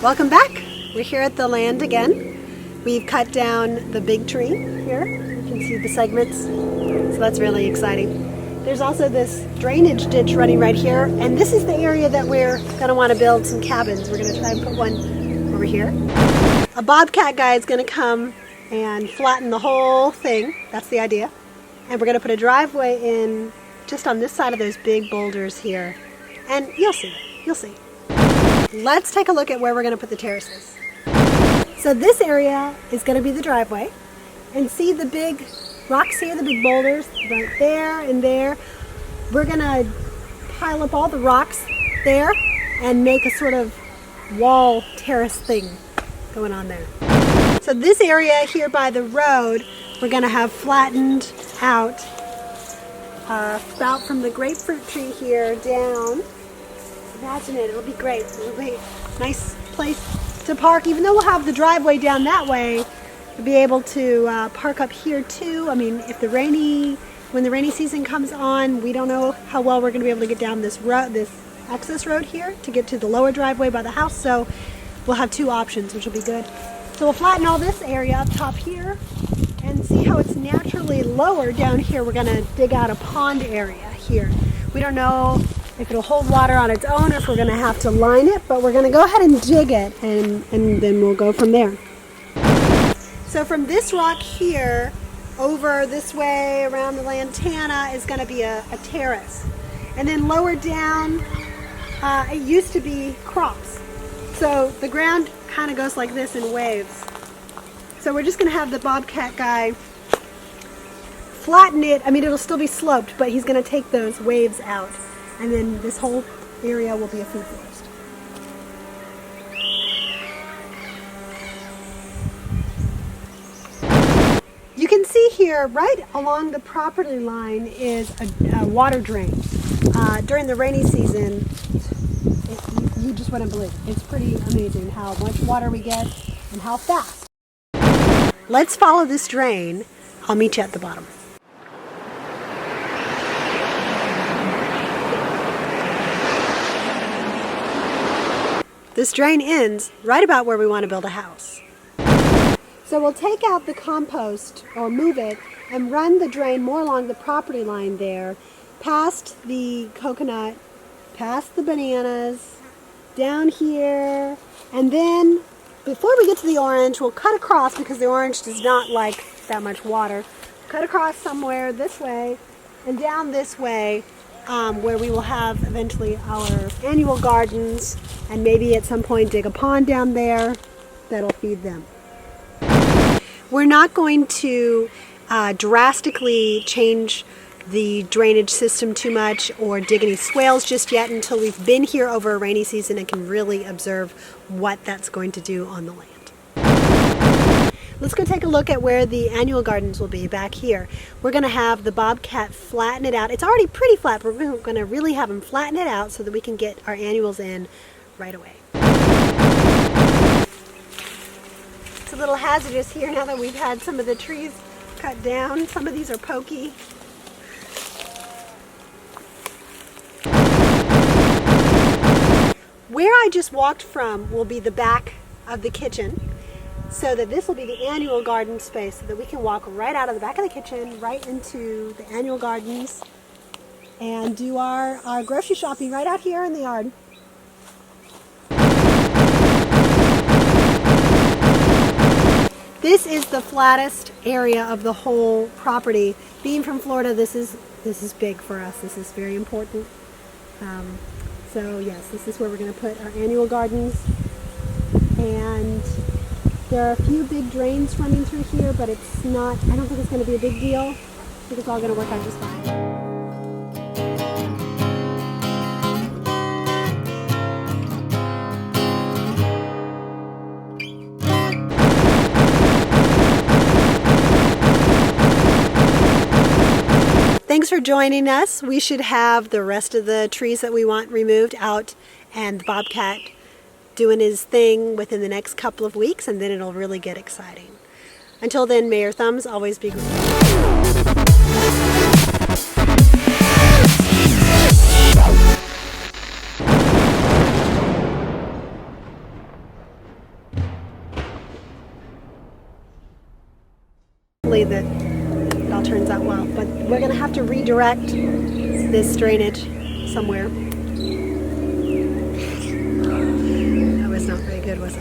Welcome back. We're here at the land again. We've cut down the big tree here. You can see the segments, so that's really exciting. There's also this drainage ditch running right here, and this is the area that we're going to want to build some cabins. We're going to try and put one over here. A Bobcat guy is going to come and flatten the whole thing. That's the idea. And we're going to put a driveway in just on this side of those big boulders here. And you'll see. You'll see. Let's take a look at where we're going to put the terraces. So this area is going to be the driveway. And see the big rocks here, the big boulders right there and there. We're going to pile up all the rocks there and make a sort of wall terrace thing going on there. So this area here by the road, we're going to have flattened out about from the grapefruit tree here down. Imagine it, it'll be great. It'll be a nice place to park. Even though we'll have the driveway down that way, we'll be able to park up here too. I mean, if when the rainy season comes on, we don't know how well we're going to be able to get down this road, this access road here to get to the lower driveway by the house. So we'll have two options, which will be good. So we'll flatten all this area up top here and see how it's naturally lower down here. We're going to dig out a pond area here. We don't know if it'll hold water on its own or if we're going to have to line it, but we're going to go ahead and dig it and then we'll go from there. So from this rock here over this way around the lantana is going to be a terrace. And then lower down, it used to be crops. So the ground kind of goes like this in waves. So we're just going to have the Bobcat guy flatten it. I mean, it'll still be sloped, but he's going to take those waves out. And then this whole area will be a food forest. You can see here, right along the property line is a water drain. During the rainy season, you just wouldn't believe it. It's pretty amazing how much water we get and how fast. Let's follow this drain. I'll meet you at the bottom. This drain ends right about where we want to build a house. So we'll take out the compost or move it and run the drain more along the property line there, past the coconut, past the bananas, down here, and then before we get to the orange, we'll cut across because the orange does not like that much water. Cut across somewhere this way and down this way where we will have eventually our annual gardens and maybe at some point dig a pond down there that'll feed them. We're not going to drastically change the drainage system too much or dig any swales just yet until we've been here over a rainy season and can really observe what that's going to do on the land. Let's go take a look at where the annual gardens will be back here. We're going to have the Bobcat flatten it out. It's already pretty flat, but we're going to really have him flatten it out so that we can get our annuals in right away. It's a little hazardous here now that we've had some of the trees cut down. Some of these are pokey. Where I just walked from will be the back of the kitchen, so that this will be the annual garden space so that we can walk right out of the back of the kitchen right into the annual gardens and do our grocery shopping right out here in the yard. This is the flattest area of the whole property. Being from Florida, this is big for us. This is very important. So yes, this is where we're going to put our annual gardens. And there are a few big drains running through here, but it's not, I don't think it's going to be a big deal. I think it's all going to work out just fine. Thanks for joining us. We should have the rest of the trees that we want removed out and the Bobcat doing his thing within the next couple of weeks, and then it'll really get exciting. Until then, may your thumbs always be green. hopefully it all turns out well. But we're going to have to redirect this drainage somewhere. That was not very good, was it?